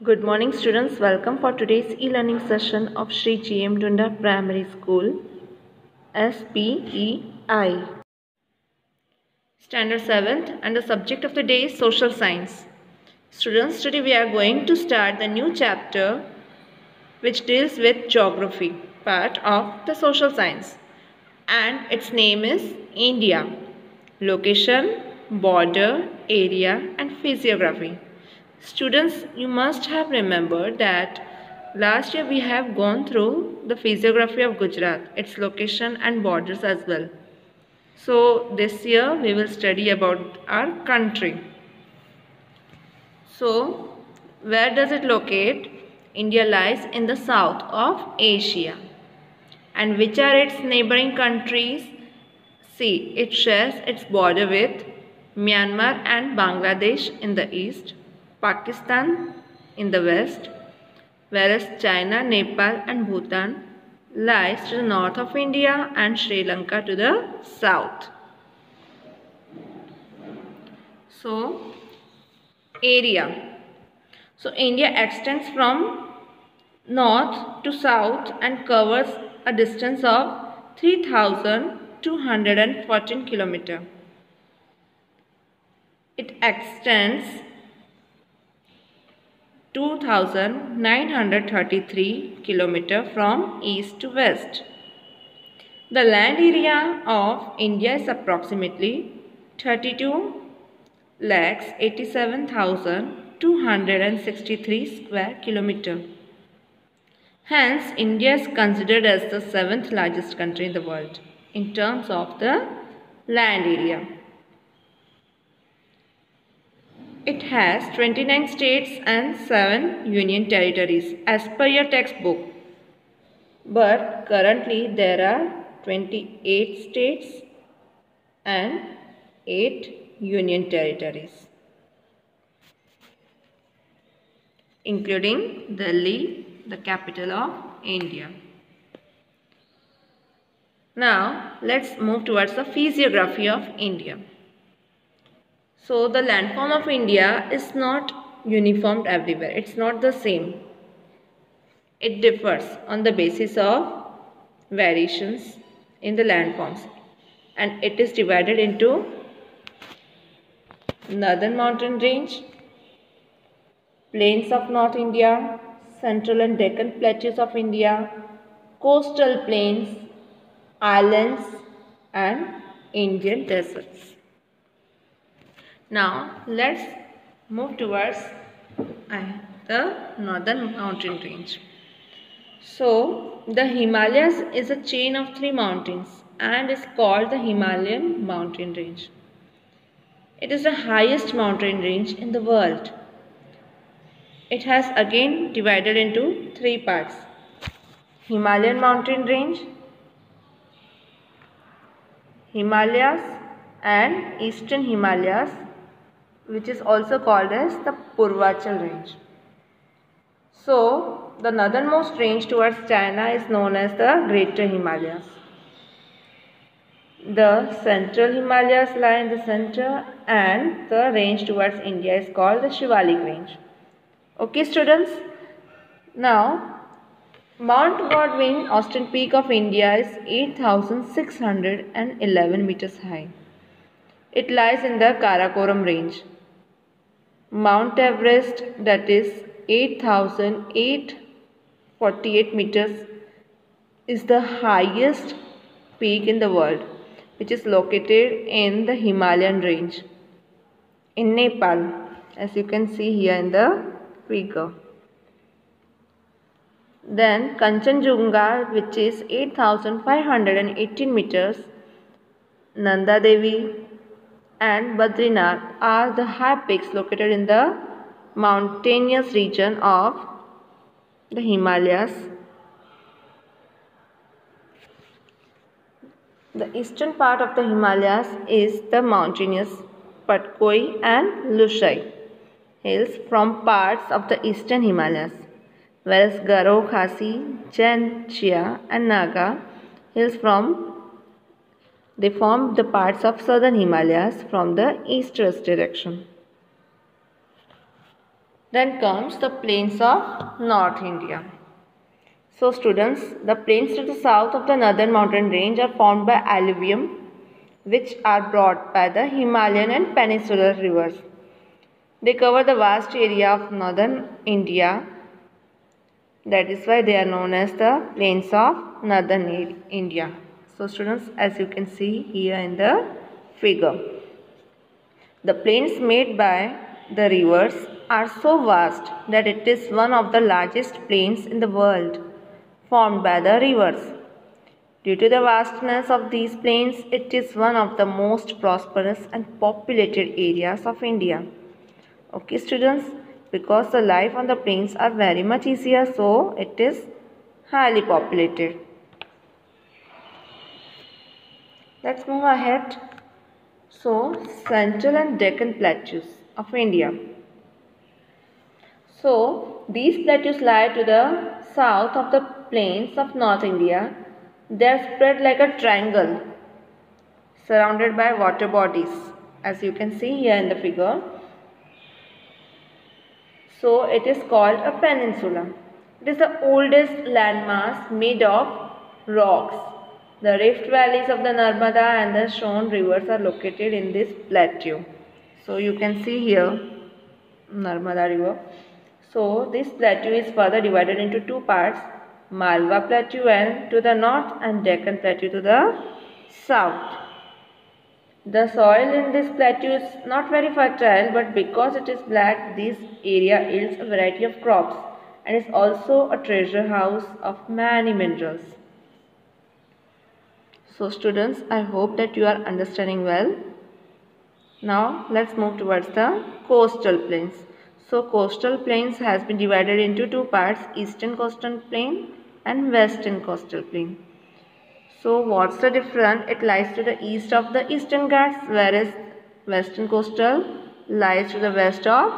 Good morning students, welcome for today's e-learning session of Sri G.M. Dunda Primary School, SPEI. Standard 7th, and the subject of the day is Social Science. Students, today we are going to start the new chapter which deals with Geography, part of the Social Science, and its name is India. Location, border, area and physiography. Students, you must have remembered that last year we have gone through the physiography of Gujarat, its location and borders as well. So this year we will study about our country. So where does it locate? India lies in the south of Asia. And which are its neighboring countries? See, it shares its border with Myanmar and Bangladesh in the east, Pakistan in the west, whereas China, Nepal and Bhutan lies to the north of India and Sri Lanka to the south. So, area. So, India extends from north to south and covers a distance of 3,214 km. It extends 2,933 km from east to west. The land area of India is approximately 32,87,263 square km. Hence, India is considered as the 7th largest country in the world in terms of the land area. It has 29 states and 7 union territories as per your textbook. But currently there are 28 states and 8 union territories, including Delhi, the capital of India. Now let's move towards the physiography of India. So the landform of India is not uniform everywhere. It's not the same. It differs on the basis of variations in the landforms, and it is divided into northern mountain range, plains of North India, central and Deccan plateaus of India, coastal plains, islands and Indian deserts. Now let's move towards the northern mountain range. So the Himalayas is a chain of 3 mountains and is called the Himalayan mountain range. It is the highest mountain range in the world. It has again divided into 3 parts: Himalayan mountain range, Himalayas and Eastern Himalayas, which is also called as the Purvachal range. So, the northernmost range towards China is known as the Greater Himalayas. The central Himalayas lie in the center and the range towards India is called the Shivalik range. Okay students, now Mount Godwin, Austin Peak of India, is 8,611 meters high. It lies in the Karakoram range. Mount Everest, that is 8,848 meters, is the highest peak in the world, which is located in the Himalayan range in Nepal, as you can see here in the figure. Then Kanchenjunga, which is 8,518 meters, Nanda Devi and Badrinath are the high peaks located in the mountainous region of the Himalayas. The eastern part of the Himalayas is the mountainous Patkoi and Lushai hills from parts of the eastern Himalayas, whereas Garo, Khasi, Janchia and Naga hills form the parts of southern Himalayas from the east-west direction. Then comes the plains of North India. So students, the plains to the south of the northern mountain range are formed by alluvium, which are brought by the Himalayan and peninsular rivers. They cover the vast area of northern India. That is why they are known as the plains of northern India. So students, as you can see here in the figure, the plains made by the rivers are so vast that it is one of the largest plains in the world, formed by the rivers. Due to the vastness of these plains, it is one of the most prosperous and populated areas of India. Okay students, because the life on the plains are very much easier, so it is highly populated. Let's move ahead. So, Central and Deccan Plateaus of India. So, these plateaus lie to the south of the plains of North India. They are spread like a triangle, surrounded by water bodies, as you can see here in the figure. So, it is called a peninsula. It is the oldest landmass made of rocks. The rift valleys of the Narmada and the Son rivers are located in this plateau. So, you can see here Narmada river. So, this plateau is further divided into two parts, Malwa plateau and to the north and Deccan plateau to the south. The soil in this plateau is not very fertile, but because it is black, this area yields a variety of crops and is also a treasure house of many minerals. So students, I hope that you are understanding well. Now let's move towards the coastal plains. So coastal plains has been divided into two parts, eastern coastal plain and western coastal plain. So what's the difference? It lies to the east of the Eastern Ghats, whereas western coastal lies to the west of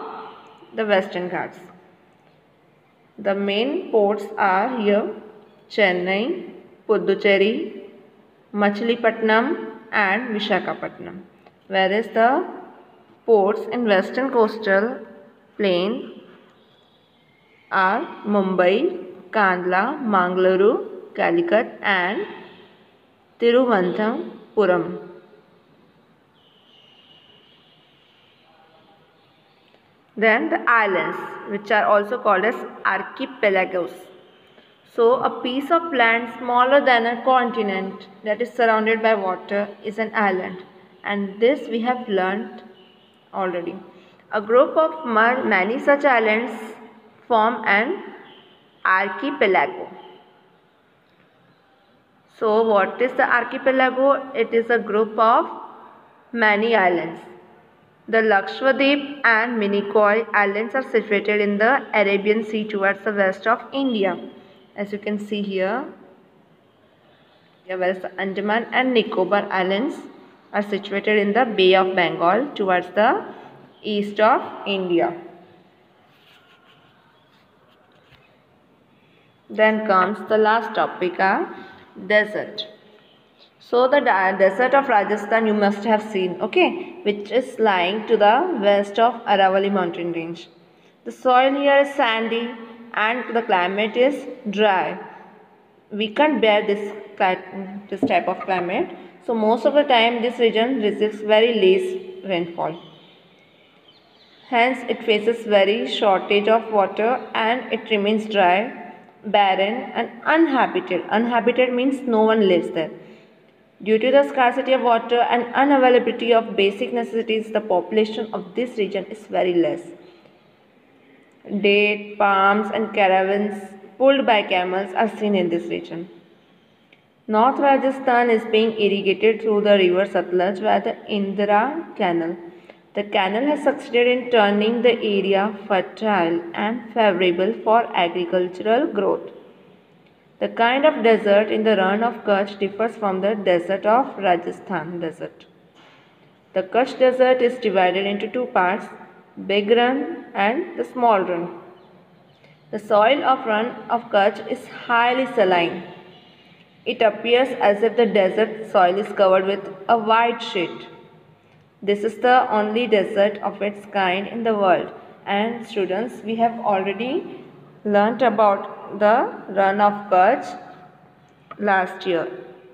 the Western Ghats. The main ports are here Chennai, Puducherry, Machilipatnam and Visakhapatnam, whereas the ports in western coastal plain are Mumbai, Kandla, Mangaluru, Calicut and Thiruvananthapuram. Then the islands, which are also called as archipelagos. So a piece of land smaller than a continent that is surrounded by water is an island, and this we have learnt already. A group of many such islands form an archipelago. So what is the archipelago? It is a group of many islands. The Lakshadweep and Minicoy Islands are situated in the Arabian Sea towards the west of India. As you can see here, whereas the Andaman and Nicobar Islands are situated in the Bay of Bengal towards the east of India. Then comes the last topic, desert. So the desert of Rajasthan you must have seen, okay, which is lying to the west of Aravalli mountain range. The soil here is sandy and the climate is dry. We can't bear this type of climate. So most of the time this region receives very less rainfall. Hence it faces very shortage of water and it remains dry, barren and uninhabited. Uninhabited means no one lives there. Due to the scarcity of water and unavailability of basic necessities, the population of this region is very less. Date, palms and caravans pulled by camels are seen in this region. North Rajasthan is being irrigated through the river Satluj via the Indira Canal. The canal has succeeded in turning the area fertile and favorable for agricultural growth. The kind of desert in the Rann of Kutch differs from the desert of Rajasthan desert. The Kutch desert is divided into two parts, Big Rann and the Small Rann. The soil of Rann of Kutch is highly saline. It appears as if the desert soil is covered with a white sheet. This is the only desert of its kind in the world. And students, we have already learnt about the Run of Kutch last year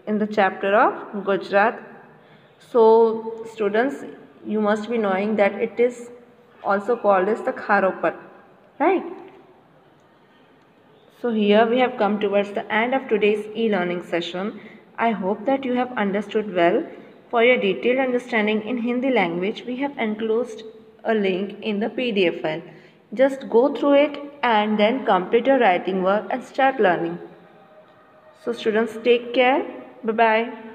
in the chapter of Gujarat. So students, you must be knowing that it is also called as the Kharopar, right? So here we have come towards the end of today's e-learning session. I hope that you have understood well. For your detailed understanding in Hindi language, we have enclosed a link in the PDF file. Just go through it and then complete your writing work and start learning. So students, take care. Bye-bye.